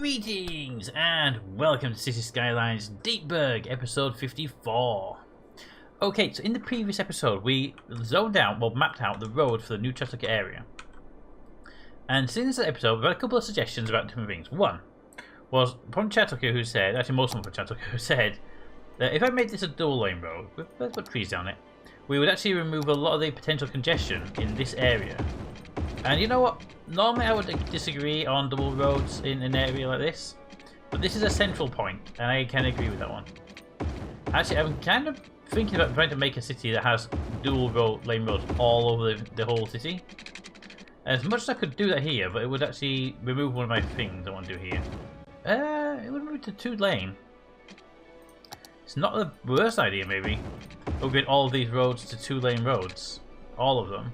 Greetings and welcome to Cities Skylines Deepburg, episode 54. Okay, so in the previous episode we zoned out, well mapped out the road for the new Chattanooga area. And since that episode we've had a couple of suggestions about different things. One was from Chattanooga who said, actually most of them from Chattanooga who said, that if I made this a dual lane road, let's put trees down it, we would actually remove a lot of the potential congestion in this area. And you know what? Normally I would disagree on double roads in an area like this, but this is a central point, and I can agree with that one. Actually, I'm kind of thinking about trying to make a city that has dual lane roads all over the whole city. As much as I could do that here, but it would actually remove one of my things I want to do here. It would move to 2-lane. It's not the worst idea, maybe. Upgrade all of these roads to 2-lane roads. All of them.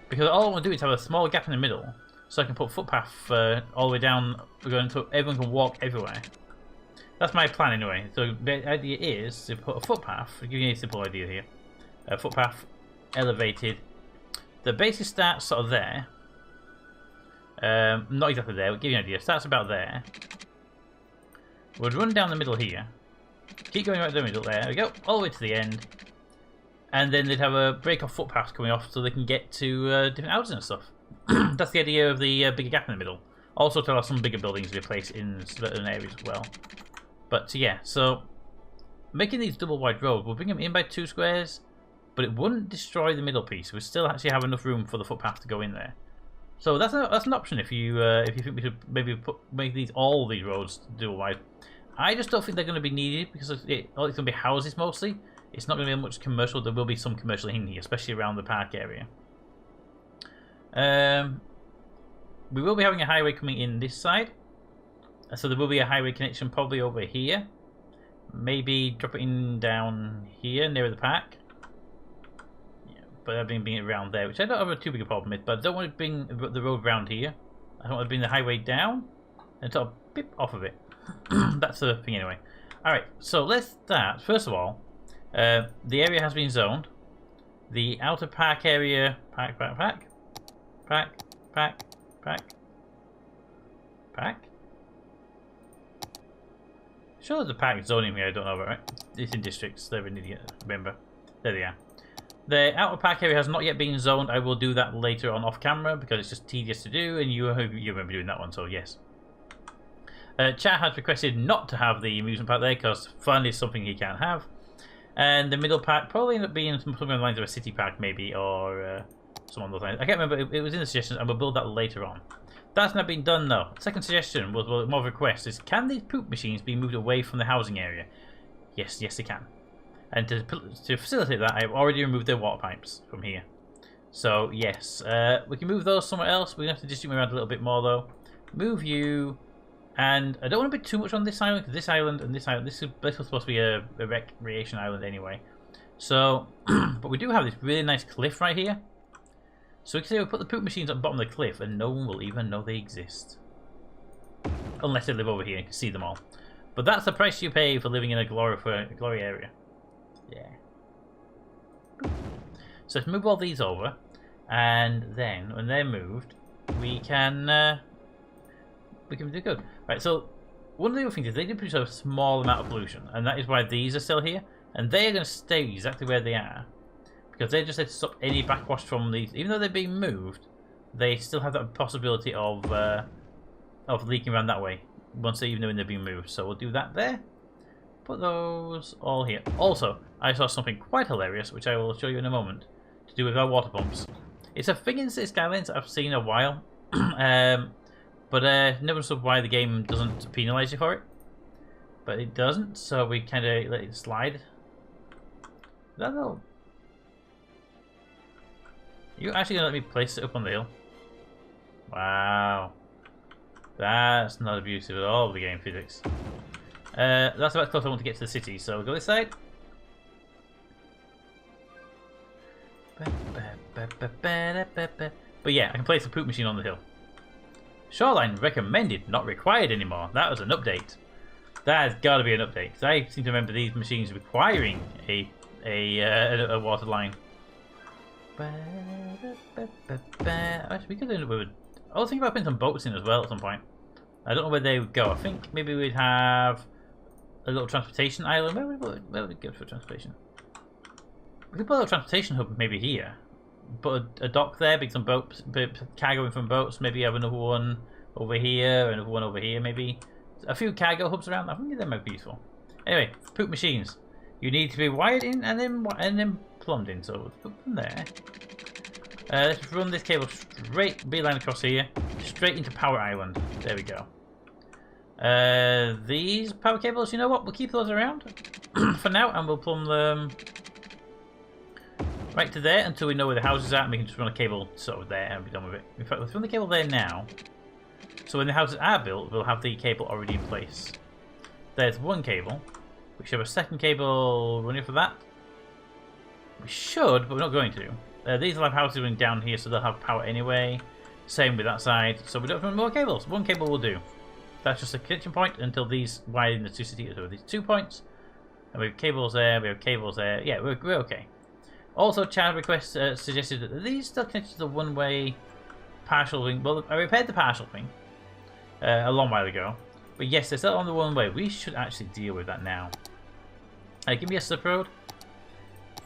Because all I want to do is have a small gap in the middle, so I can put footpath all the way down, so everyone can walk everywhere. That's my plan anyway. So the idea is to put a footpath, I'll give you a simple idea here. A footpath elevated. The basis starts sort of there. Not exactly there, but give you an idea. It starts about there. Would run down the middle here. Keep going right down the middle, there we go, all the way to the end. And then they'd have a break off footpath coming off so they can get to different houses and stuff. That's the idea of the bigger gap in the middle. Also to allow some bigger buildings to be placed in certain areas as well. But yeah, so making these double wide roads will bring them in by 2 squares, but it wouldn't destroy the middle piece. We'd still actually have enough room for the footpath to go in there. So that's an option if you think we should maybe make all these roads double wide. I just don't think they're going to be needed because it's going to be houses mostly. It's not going to be much commercial. There will be some commercial in here, especially around the park area. We will be having a highway coming in this side. So there will be a highway connection probably over here. Maybe drop it in down here near the park. Yeah, but I've been bringing it around there, which I don't have too big a problem with. But I don't want to bring the road round here. I want to bring the highway down and sort of pip off of it. That's the thing anyway. Alright, so let's start. First of all, the area has been zoned. The outer park area, park. Sure, there's a park zoning here. I don't know about it. It's in districts. They're an idiot. Remember, there they are. The outer park area has not yet been zoned. I will do that later on off camera because it's just tedious to do, and you remember doing that one. So yes. Chat has requested not to have the amusement park there because fun is something he can't have. And the middle park probably end up being something along the lines of a city park maybe, or some of those lines. I can't remember, it was in the suggestions and we'll build that later on. That's not been done though. Second suggestion was more of a request is, can these poop machines be moved away from the housing area? Yes, they can. And to facilitate that, I've already removed their water pipes from here. So yes, we can move those somewhere else. We're going to have to distribute them around a little bit more though. Move you. And I don't want to put too much on this island, because this island and this island, this was supposed to be a recreation island anyway. So, but we do have this really nice cliff right here. So we can say we'll put the poop machines at the bottom of the cliff and no one will even know they exist. Unless they live over here and can see them all. But that's the price you pay for living in a glory area. Yeah. So let's move all these over. And then, when they're moved, we can do good. Right, so one of the other things is they do produce a small amount of pollution, and that is why these are still here, and they are going to stay exactly where they are, because they just had to stop any backwash from these. Even though they're being moved, they still have that possibility of leaking around that way, even when they're being moved. So we'll do that there. Put those all here. Also, I saw something quite hilarious, which I will show you in a moment, to do with our water pumps. It's a thing in Cities Skylines I've seen a while. But never understood why the game doesn't penalise you for it. But it doesn't, so we kind of let it slide. No. You're actually going to let me place it up on the hill? Wow. That's not abusive at all of the game physics. That's about as close I want to get to the city, so we'll go this side. But yeah, I can place a poop machine on the hill. Shoreline recommended, not required anymore. That was an update. That has got to be an update. Because I seem to remember these machines requiring a water line. Actually, we could end up with. I was thinking about putting some boats in as well at some point. I don't know where they would go. I think maybe we'd have a little transportation island. Where would we go for transportation? We could put a little transportation hub maybe here. Put a dock there, bring some boats, cargo in from boats. Maybe have another one over here, another one over here. Maybe a few cargo hubs around. I think that might be useful. Anyway, poop machines. You need to be wired in and then plumbed in. So let's put them there. Let's run this cable straight, beeline across here, straight into Power Island. There we go. These power cables, you know what? We'll keep those around for now, and we'll plumb them right to there until we know where the houses are, and we can just run a cable sort of there and be done with it. In fact, let's run the cable there now. So when the houses are built, we'll have the cable already in place. There's one cable. We should have a second cable running for that. We should, but we're not going to. These will have houses running down here, so they'll have power anyway. Same with that side, so we don't run more cables. One cable will do. That's just a connection point until these widen the two cities over these 2 points. And we have cables there, we have cables there. Yeah, we're okay. Also, chat request suggested that these still connected to the one-way partial thing. Well, I repaired the partial thing a long while ago. But yes, they're still on the one-way. We should actually deal with that now. Give me a slip road.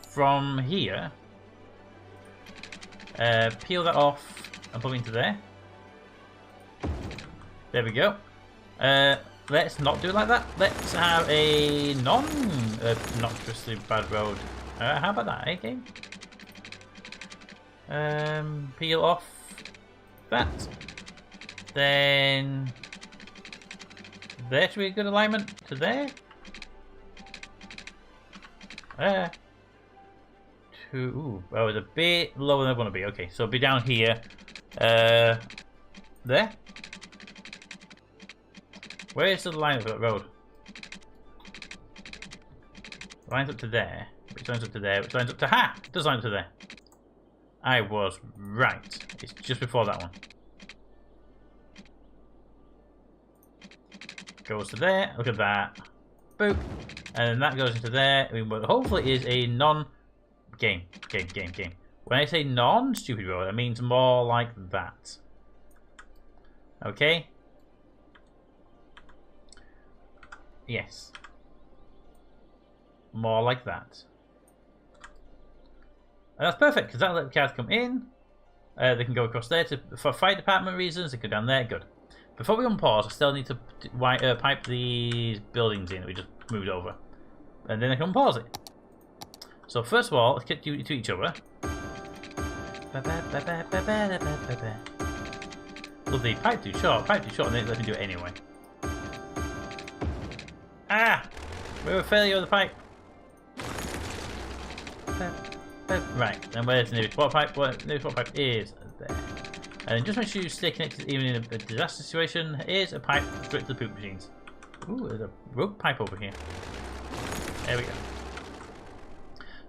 From here, peel that off and put it into there. There we go. Let's not do it like that. Let's have a non-obnoxiously bad road. How about that, eh, game? Peel off that. Then there should be a good alignment to there. Ooh, oh, it's a bit lower than I want to be. Okay, so it'll be down here. There. Where is the line of that road? Lines up to there. Which lines up to there? Which lines up to it does line up to there. I was right. It's just before that one. Goes to there. Look at that. Boop. And then that goes into there. I mean, what hopefully is a game. When I say non-stupid road, it means more like that. Okay? Yes. More like that. And that's perfect, because that'll let the cars come in. They can go across there for fire department reasons. They go down there. Good. Before we unpause, I still need to pipe these buildings in that we just moved over. And then I can unpause it. So first of all, let's get to each other. Lovely. Pipe too short, and then let me do it anyway. Ah! We were failure of the pipe. Right, and where's the nearest water pipe? Well, the nearest water pipe is there. And just make sure you stay connected even in a disaster situation. Here's a pipe straight to the poop machines. Ooh, there's a rope pipe over here. There we go.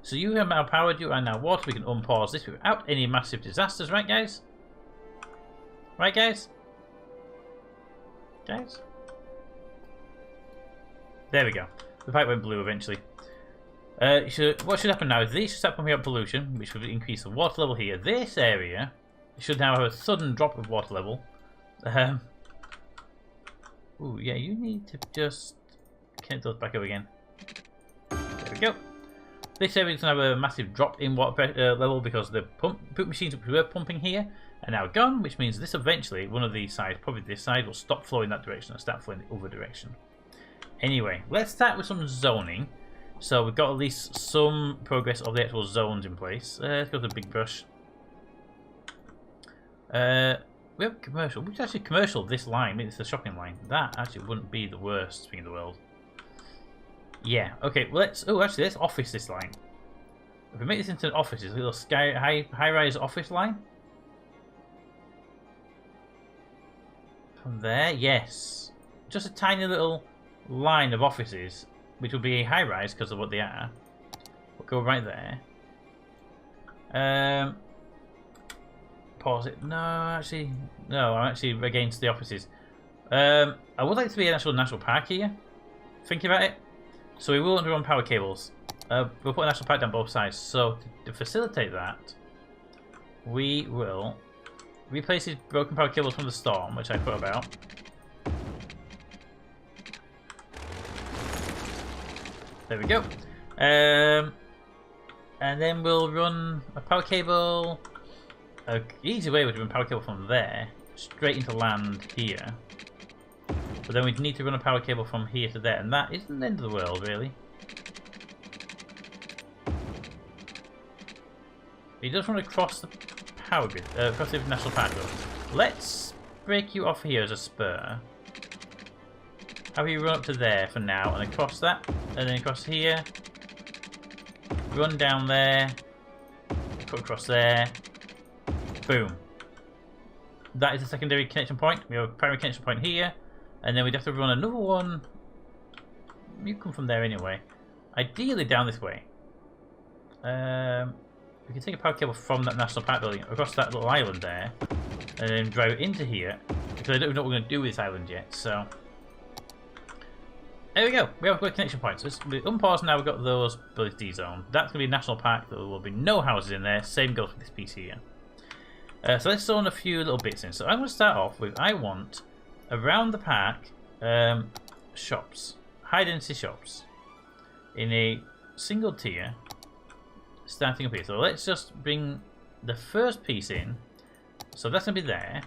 So you have now powered, you are now water. We can unpause this without any massive disasters, right guys? Right guys? Guys? There we go. The pipe went blue eventually. What should happen now is these should start pumping up pollution, which will increase the water level here. This area should now have a sudden drop of water level. Ooh, yeah, you need to just connect those back up again. There we go. This area is going to have a massive drop in water level because the poop machines which were pumping here are now gone, which means this eventually, one of these sides, probably this side, will stop flowing that direction and start flowing the other direction. Anyway, let's start with some zoning. So we've got at least some progress of the actual zones in place. Let's go to the big brush. We have commercial. We should actually commercial this line. Maybe it's the shopping line. That actually wouldn't be the worst thing in the world. Yeah. Okay. Well, let's. Oh, actually, let's office this line. If we make this into an office, it's a little high-rise office line. From there, yes. Just a tiny little line of offices, which will be a high-rise because of what they are. We'll go right there. Pause it. No, actually, no. I'm actually against the offices. I would like to be an actual national park here. Thinking about it, so we will run power cables. We'll put a national park down both sides. So to facilitate that, we will replace these broken power cables from the storm, which I put about. There we go. And then we'll run a power cable. An easy way would run a power cable from there straight into land here. But then we'd need to run a power cable from here to there, and that isn't the end of the world, really. He does want to cross the power grid, across the national park though. Let's break you off here as a spur. Have you run up to there for now, and across that, and then across here. Run down there. Cut across there. Boom. That is the secondary connection point. We have a primary connection point here, and then we'd have to run another one. You come from there anyway. Ideally down this way. We can take a power cable from that national park building across that little island there, and then drive it into here, because I don't know what we're going to do with this island yet, so... There we go, we have a good connection point. So we unpause now, we've got those buildings D-zone. That's going to be a national park, there will be no houses in there, same goes for this piece here. So let's zone a few little bits in. So I'm going to start off with, I want, around the park, shops. High density shops. In a single tier. Starting up here. So let's just bring the first piece in. So that's going to be there.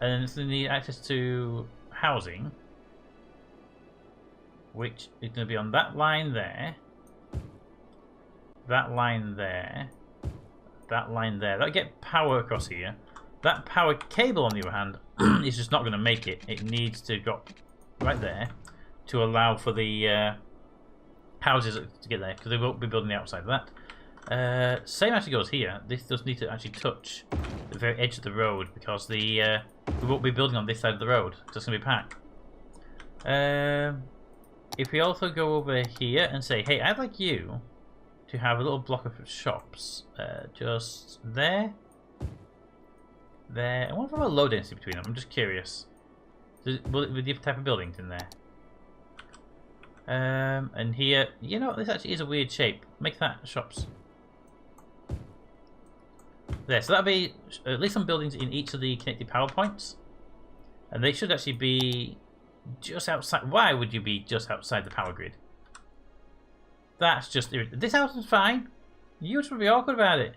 And then it's going to need access to housing. Which is going to be on that line there. That line there. That line there. That'll get power across here. That power cable, on the other hand, is just not going to make it. It needs to drop right there to allow for the houses to get there, because they won't be building the outside of that. Same actually goes here. This does need to actually touch the very edge of the road, because the we won't be building on this side of the road. So it's going to be packed. If we also go over here and say, hey, I'd like you to have a little block of shops, just there, there. I wonder if I have a low density between them. I'm just curious. Will it be different type of buildings in there? And here, you know, this actually is a weird shape. Make that shops. There, so that'll be at least some buildings in each of the connected power points, and they should actually be just outside. Why would you be just outside the power grid? That's just irritating. This house is fine. You should be awkward about it.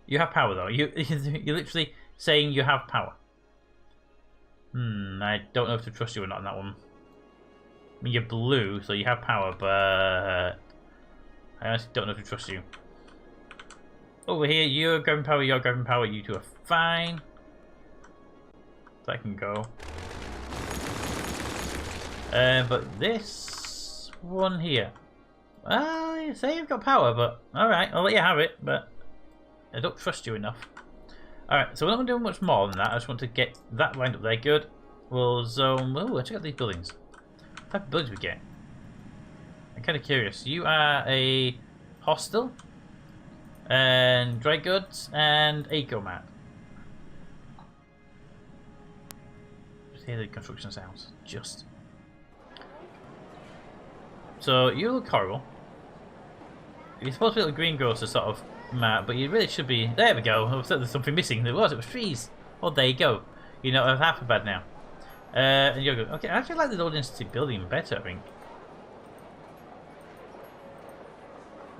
You have power though. You're literally saying you have power. I don't know if to trust you or not on that one. I mean, you're blue, so you have power, but I honestly don't know if to trust you. Over here, you're grabbing power, you're grabbing power, you two are fine. That can go. But this one here. You say you've got power, but alright, I'll let you have it, but I don't trust you enough. Alright, so we're not going to do much more than that. I just want to get that lined up there. Good. We'll zone. Oh, check out these buildings. What type of buildings we get? I'm kind of curious. You are a hostel, and dry goods, and eco-mat. Just hear the construction sounds. Just. So you look horrible. You're supposed to be a green grocer sort of mat, but you really should be. There we go. I thought there's something missing. There was. It was trees. Well, there you go. You're not half as bad now. And you're good. Okay, I actually like the low density building better, I think.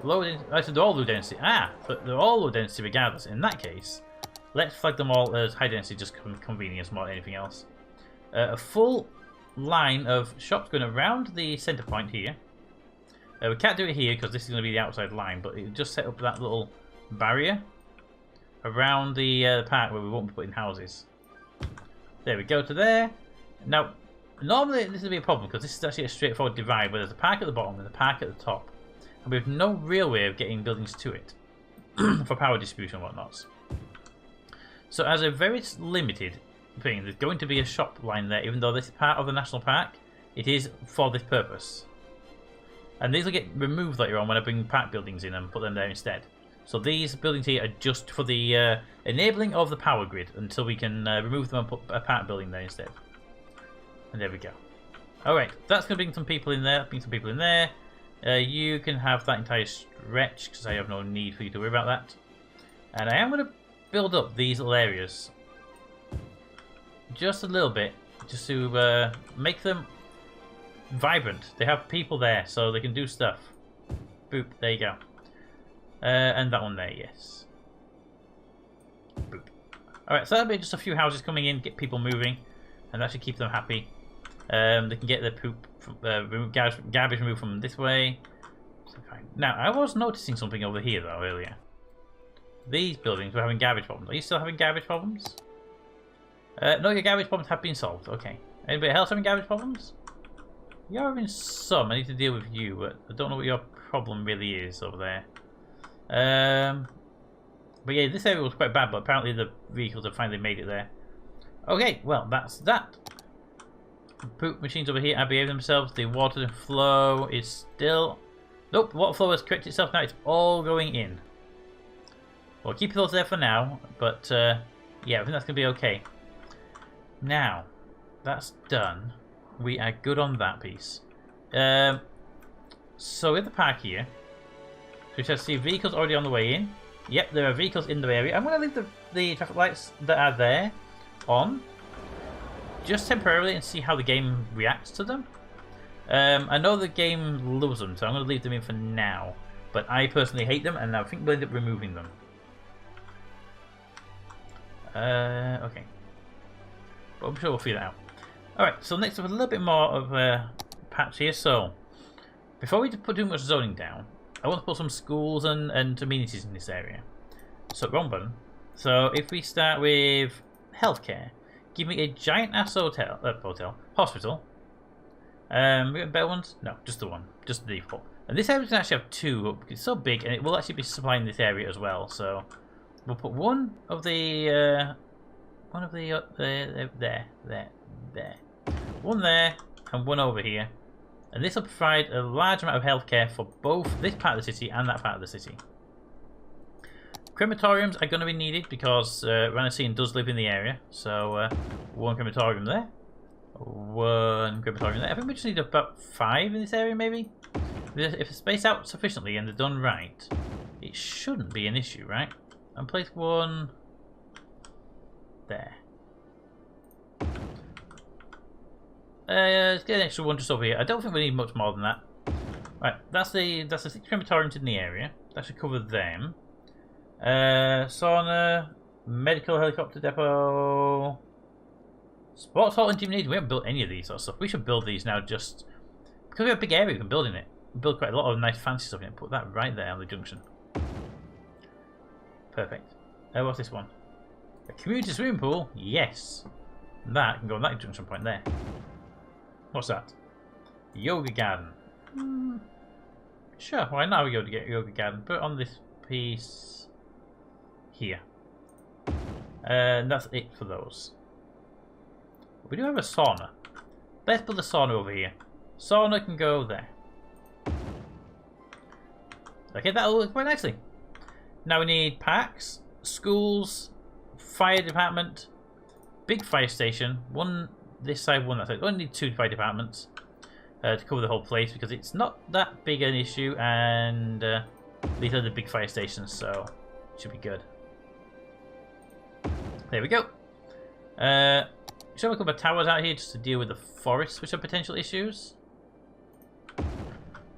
Low density. Actually, they're all low density. But they're all low density regardless. In that case, let's flag them all as high density, just convenience more than anything else. A full line of shops going around the center point here. We can't do it here because this is going to be the outside line, but it just set up that little barrier around the park where we won't be putting houses. There we go to there. Now, normally this would be a problem because this is actually a straightforward divide where there's a park at the bottom and a park at the top. And we have no real way of getting buildings to it for power distribution and whatnots. So as a very limited thing, there's going to be a shop line there, even though this is part of the national park. It is for this purpose. And these will get removed later on when I bring park buildings in and put them there instead. So these buildings here are just for the enabling of the power grid until we can remove them and put a park building there instead. And there we go. Alright, that's going to bring some people in there. Bring some people in there. You can have that entire stretch because I have no need for you to worry about that. And I am going to build up these little areas just a little bit, just to make them vibrant. They have people there, so they can do stuff. Boop, there you go. And that one there, yes. Boop. Alright, so that'll be just a few houses coming in, get people moving, and that should keep them happy. They can get their poop, garbage removed from this way. So fine. Now, I was noticing something over here, though, earlier. These buildings were having garbage problems. Are you still having garbage problems? No, your garbage problems have been solved. Okay. Anybody else having garbage problems? You're having some. I need to deal with you, but I don't know what your problem really is over there. But yeah, this area was quite bad, but apparently the vehicles have finally made it there. Okay, well, that's that. Poop machines over here are behaving themselves. The water flow is still... Nope, the water flow has corrected itself now. It's all going in. We'll keep those there for now, but yeah, I think that's going to be okay. Now, that's done. We are good on that piece. So with the park here, we shall see vehicles already on the way in. Yep, there are vehicles in the area. I'm going to leave the traffic lights that are there on, just temporarily, and see how the game reacts to them. I know the game loves them, so I'm going to leave them in for now. But I personally hate them, and I think we'll end up removing them. Okay. But I'm sure we'll figure that out. Alright, so next up a little bit more of a patch here. So, before we put too much zoning down, I want to put some schools and amenities in this area. So, wrong button. So, if we start with healthcare, give me a giant ass hospital. We got better ones? No, just the one. Just the default. And this area can actually have two. It's so big, and it will actually be supplying this area as well. So, we'll put one of the there. One there, and one over here. And this will provide a large amount of healthcare for both this part of the city and that part of the city. Crematoriums are going to be needed because Ranacine does live in the area. So, one crematorium there. One crematorium there. I think we just need about 5 in this area, maybe? If it's spaced out sufficiently and they're done right, it shouldn't be an issue, right? And place one there. Let's get an extra one just over here. I don't think we need much more than that. Right, that's the 6 crematoriums in the area. That should cover them. Sauna, medical helicopter depot, sports hall and gymnasium. We haven't built any of these sort of stuff. We should build these now, just because we have a big area we can build in it. We build quite a lot of nice fancy stuff in it. Put that right there on the junction. Perfect. What's this one? A community swimming pool? Yes. That can go on that junction point there. What's that? Yoga garden. Sure, why not? We go to get yoga garden. Put it on this piece here. And that's it for those. We do have a sauna. Let's build a sauna over here. Sauna can go there. Okay, that'll work quite nicely. Now we need parks, schools, fire department, big fire station, one this side, one that side. We only need 2 fire departments to cover the whole place because it's not that big an issue, and these are the big fire stations, so it should be good. There we go. Should have a couple of towers out here just to deal with the forests, which are potential issues.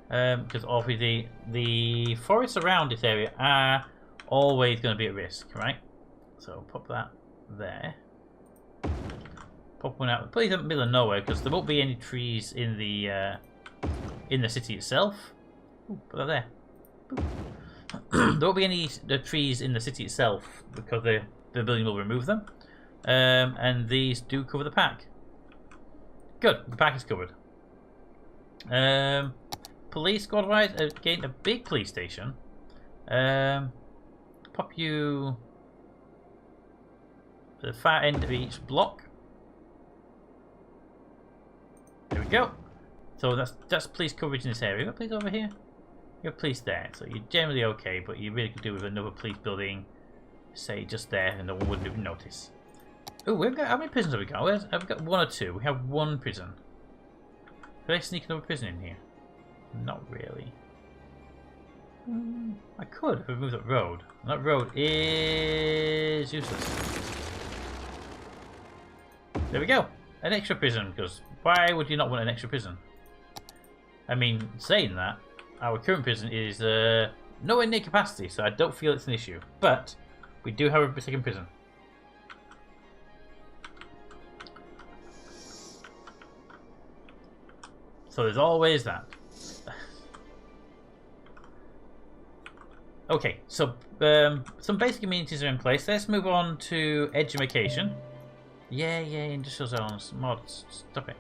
Because obviously the forests around this area are always going to be at risk, right? So pop that there. Pop one out. Please in the middle of nowhere, because there won't be any trees in the city itself. Ooh, put that there. There won't be any trees in the city itself because the building will remove them. And these do cover the park. Good, the park is covered. Police squad wise, again, a big police station. Pop you to the far end of each block. There we go. So that's police coverage in this area. You got police over here? You got police there. So you're generally okay, but you really could do with another police building, say just there, and no one wouldn't even notice. Oh, we've got, how many prisons have we got? I've got 1 or 2. We have 1 prison. Could I sneak another prison in here? Not really. I could if I moved that road. That road is useless. There we go. An extra prison, because why would you not want an extra prison? I mean, saying that, our current prison is nowhere near capacity, so I don't feel it's an issue. But we do have a second prison. So there's always that. Okay, so some basic amenities are in place. Let's move on to education. Yeah, industrial zones, mods, stop it.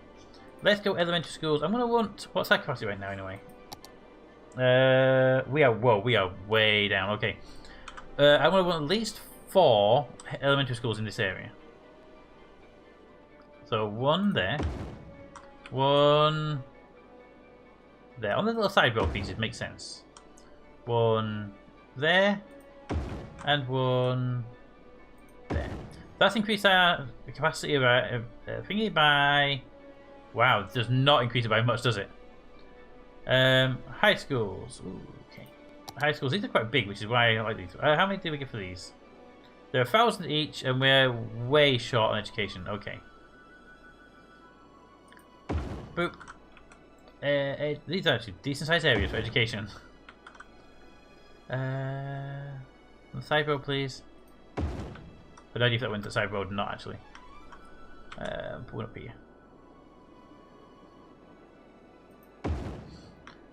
Let's go elementary schools. I'm gonna want, what's our capacity right now anyway? We are way down. Okay, I'm gonna want at least 4 elementary schools in this area. So 1 there, 1 there on the little side road pieces makes sense. 1 there, and 1 there. That's increased our capacity of our thingy by. Wow, it does not increase it by much, does it? High schools. Ooh, okay. High schools. These are quite big, which is why I like these. How many do we get for these? They're 1,000 each, and we're way short on education. Okay. Boop. These are actually decent-sized areas for education. On the side road, please. But I don't know if that went to the side road or not, actually. Put one up here.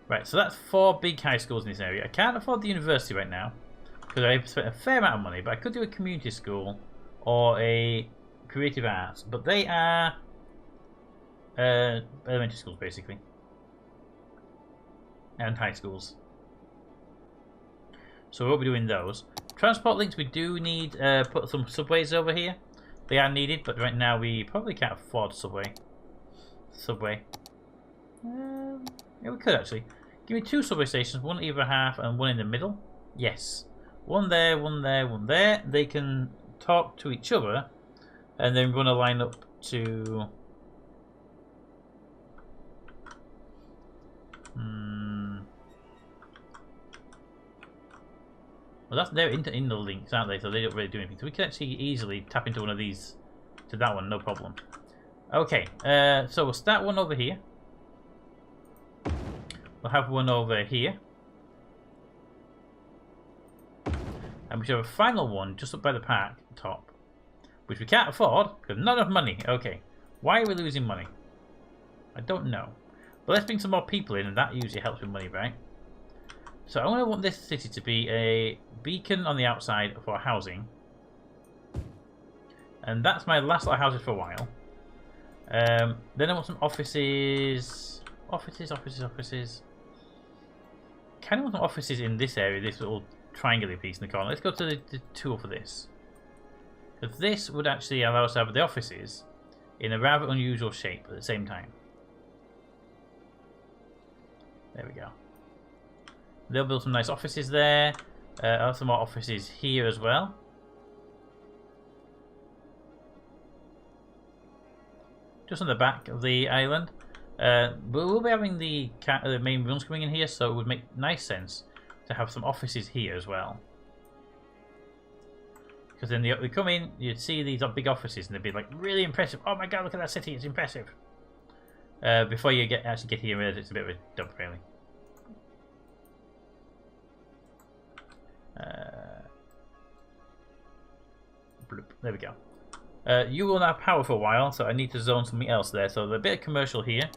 Right, so that's 4 big high schools in this area. I can't afford the university right now because I've spent a fair amount of money, but I could do a community school or a creative arts, but they are elementary schools basically and high schools. So we won't be doing those. Transport links, we do need put some subways over here. They are needed, but right now we probably can't afford subway. Yeah, we could actually. Give me 2 subway stations, 1 either half and 1 in the middle. Yes. 1 there, 1 there, 1 there. They can talk to each other and then run a line up to... Well, that's they're in the links, aren't they? So they don't really do anything. So we can actually easily tap into one of these to that one, no problem. Okay, so we'll start one over here. We'll have one over here. And we should have a final one just up by the park top. Which we can't afford, because not enough money. Okay, why are we losing money? I don't know. But let's bring some more people in, and that usually helps with money, right? So I want to want this city to be a beacon on the outside for housing. And that's my last lot of houses for a while. Then I want some offices. Offices. Kind of want some offices in this area, this little triangular piece in the corner. Let's go to the tool for this. Because this would actually allow us to have the offices in a rather unusual shape at the same time. There we go. They'll build some nice offices there. I'll have some more offices here as well. Just on the back of the island. But we'll be having the main rooms coming in here, so it would make nice sense to have some offices here as well. Because then they come in, you'd see these big offices, and they'd be like really impressive. Oh my god, look at that city, it's impressive. Before you actually get here, it's a bit of a dump, really. There we go. You will have power for a while, so I need to zone something else there. So a bit of commercial here.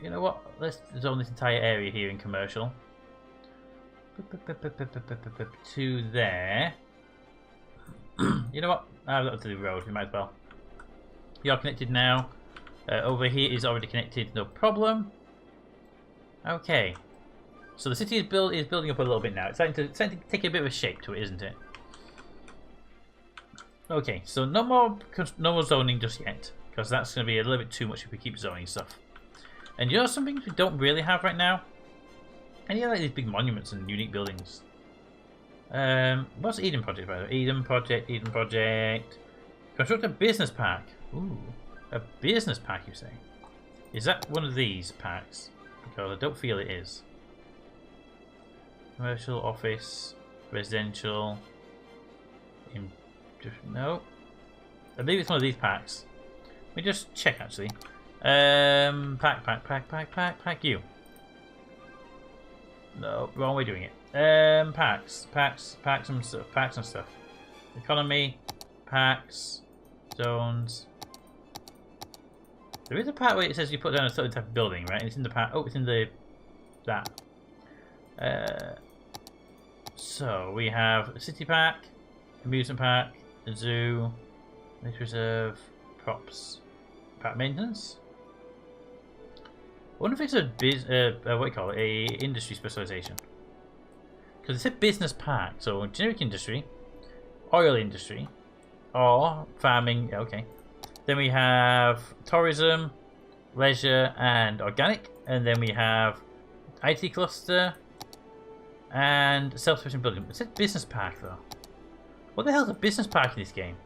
You know what? Let's zone this entire area here in commercial. To there. You know what? I've got to the road. We might as well. You're connected now. Over here is already connected. No problem. Okay. So the city is building up a little bit now. It's starting to take a bit of a shape to it, isn't it? Okay, so no more zoning just yet, because that's going to be a little bit too much if we keep zoning stuff. And you know something we don't really have right now? Any of like these big monuments and unique buildings. What's Eden Project, by the way? Eden Project. Construct a business park. Ooh, a business park, you say? Is that one of these parks? Because I don't feel it is. Commercial, office, residential. No. I believe it's one of these packs. Let me just check actually. Pack you. No, wrong way doing it. Packs some stuff. Economy, packs, zones. There is a pack where it says you put down a certain type of building, right? And it's in the pack. Oh, it's in the that. So we have a city pack, amusement pack, a zoo, nature reserve, props, pack maintenance. I wonder if it's a what do you call it? A industry specialization. Because it's a business pack, so generic industry, oil industry, or farming. Okay. Then we have tourism, leisure, and organic, and then we have IT cluster and self-sufficient building. It says business pack though. What the hell is a business pack in this game?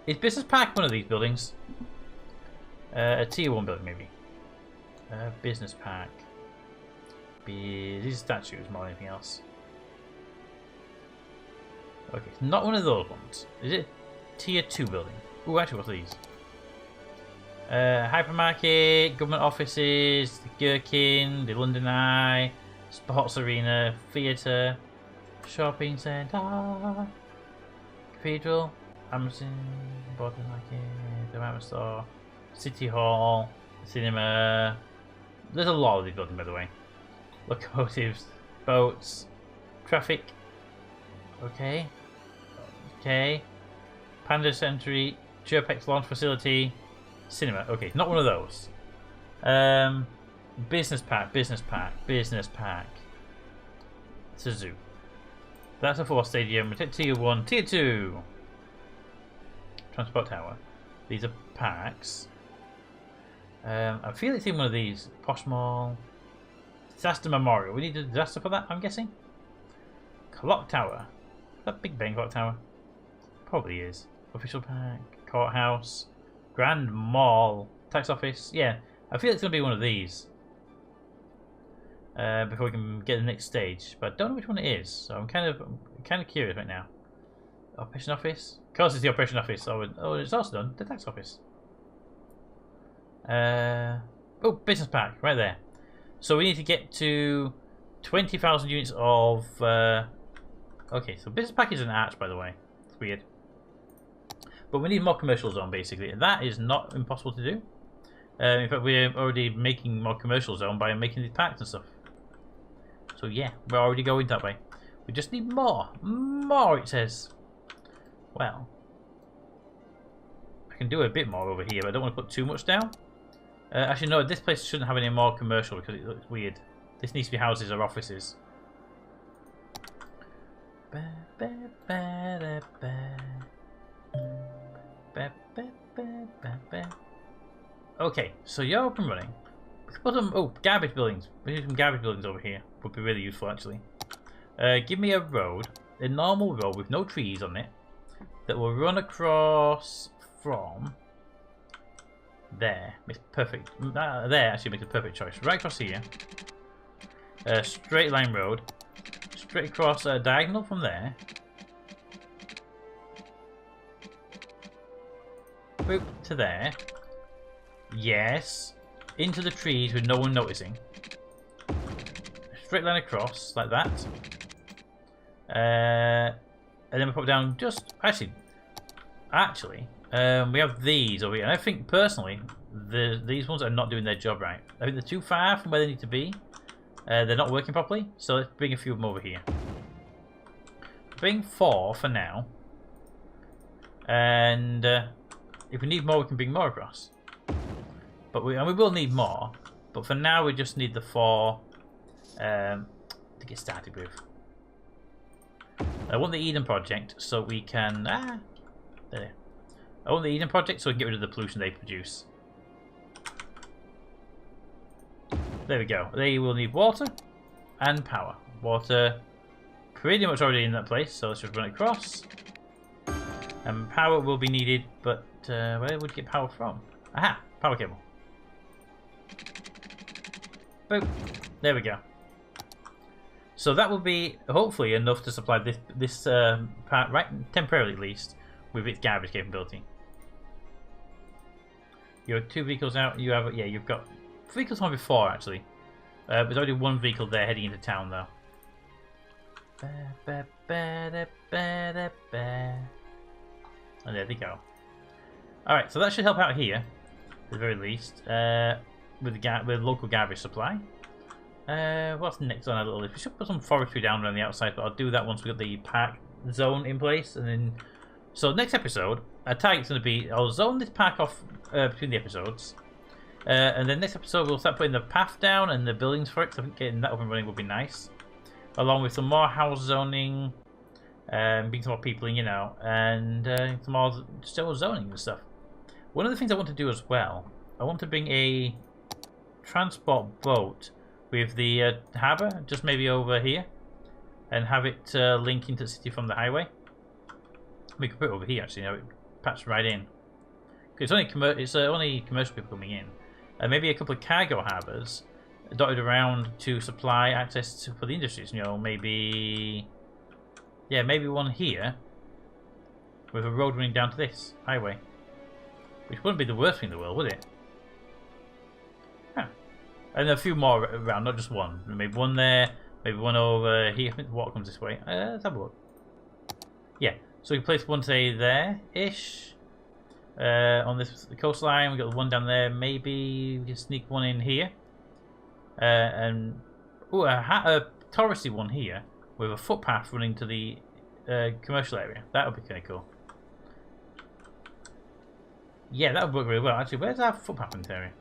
Is business pack one of these buildings? A tier 1 building maybe. Business pack. These statues more than anything else. Okay, it's not one of those ones. Is it tier 2 building? Ooh, actually, what's these? Hypermarket, government offices, the Gherkin, the London Eye, sports arena, theatre, shopping centre, cathedral, Amazon, body market, department store, city hall, cinema. There's a lot of these buildings, by the way. Locomotives, boats, traffic. Okay. Okay. Panda Century, Chirp launch facility, cinema. Okay, not one of those. Business pack. It's a zoo. That's a 4 stadium. Tier 1, tier 2. Transport tower. These are packs. I feel it's in one of these. Posh Mall. Disaster Memorial. We need a disaster for that, I'm guessing. Clock Tower. Is that Big Ben Clock Tower? Probably is. Official pack. Courthouse. Grand Mall. Tax office. Yeah, I feel it's going to be one of these. Before we can get the next stage. But I don't know which one it is. So I'm kind of curious right now. Operation office. Of course it's the operation office. Oh, it's also done. The tax office. Oh, business pack. Right there. So we need to get to 20,000 units of... okay, so business pack is an arch, by the way. It's weird. But we need more commercial zone, basically. That is not impossible to do. In fact, we're already making more commercial zone by making these packs and stuff. So yeah, we're already going that way. We just need more. More, it says. Well, I can do a bit more over here, but I don't want to put too much down. Actually, no, this place shouldn't have any more commercial because it looks weird. This needs to be houses or offices. Okay, so you're up and running. We can put some garbage buildings. We need some garbage buildings over here. Would be really useful actually. Give me a road, a normal road with no trees on it, that will run across from there. Makes perfect. There actually makes a perfect choice. Right across here. Straight line road. Straight across diagonal from there. Boop to there. Yes. Into the trees with no one noticing. Straight line across like that. And then we put down just actually we have these over here, and I think personally these ones are not doing their job right. I think they're too far from where they need to be. They're not working properly, so let's bring a few of them over here. Bring 4 for now, and if we need more we can bring more across. But we will need more, but for now we just need the 4 to get started with. I want the Eden project so we can there. I want the Eden project so we can get rid of the pollution they produce. There we go. They will need water and power. Water pretty much already in that place, so let's just run it across. And power will be needed, but where would you get power from? Aha! Power cable. Boop. There we go. So that will be hopefully enough to supply this part, right, temporarily at least, with its garbage capability. You have 2 vehicles out. You have, yeah, you've got vehicles on before actually. There's already 1 vehicle there heading into town though. And there they go. Alright, so that should help out here, at the very least, with local garbage supply. What's next on our little list? We should put some forestry down around the outside, but I'll do that once we've got the park zone in place. And then, so next episode, our target's going to be, I'll zone this park off between the episodes. And then next episode we'll start putting the path down and the buildings for it, so I think getting that up and running would be nice. Along with some more house zoning, being some more people in, you know, and some more still zoning and stuff. One of the things I want to do as well, I want to bring a transport boat with the harbour, just maybe over here, and have it link into the city from the highway. We could put it over here actually, you know, it patched right in. Because it's only commercial people coming in. Maybe a couple of cargo harbours dotted around to supply access for the industries. You know, maybe, yeah, maybe one here with a road running down to this highway, which wouldn't be the worst thing in the world, would it? Huh. And a few more around, not just one. Maybe one there, maybe one over here. I think the water comes this way. Let's have a look. Yeah, so we can place one, say, there-ish. On this coastline, we've got the one down there. Maybe we can sneak one in here. And ooh, a touristy one here with a footpath running to the commercial area. That would be kind of cool. Yeah, that would work really well. Actually, where's our footpath in this area?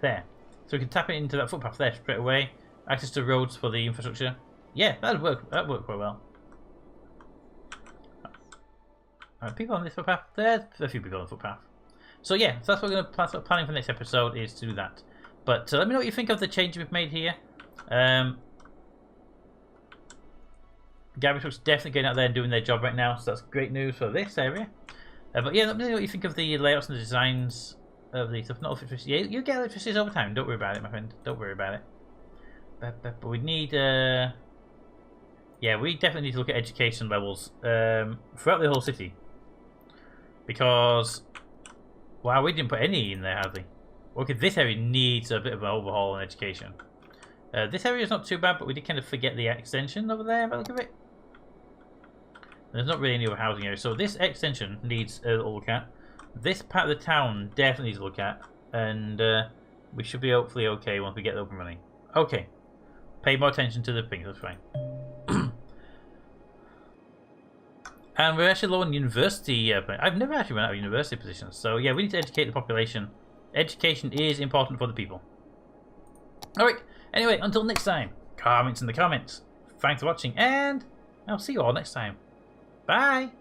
There. So we can tap it into that footpath there straight away. Access to roads for the infrastructure. Yeah, that'd work. That'd work quite well. People on this footpath. There's a few people on the footpath. So yeah, so that's what we're going to planning for the next episode, is to do that. But let me know what you think of the change we've made here. Garbage trucks definitely getting out there and doing their job right now, so that's great news for this area. But yeah, let me know what you think of the layouts and the designs of the stuff. Not electricity. Yeah, you get electricity over time. Don't worry about it, my friend. Don't worry about it. But we need. Yeah, we definitely need to look at education levels throughout the whole city. Because, wow, we didn't put any in there hardly. Okay, this area needs a bit of an overhaul in education. This area is not too bad, but we did kind of forget the extension over there, by the look of it. There's not really any other housing area, so this extension needs a little look at. This part of the town definitely needs a look at, and we should be hopefully okay once we get up and running. Okay, pay more attention to the things, that's fine. And we're actually low on university. I've never actually run out of university positions, so yeah, we need to educate the population. Education is important for the people. Alright, anyway, until next time, comments in the comments. Thanks for watching, and I'll see you all next time. Bye!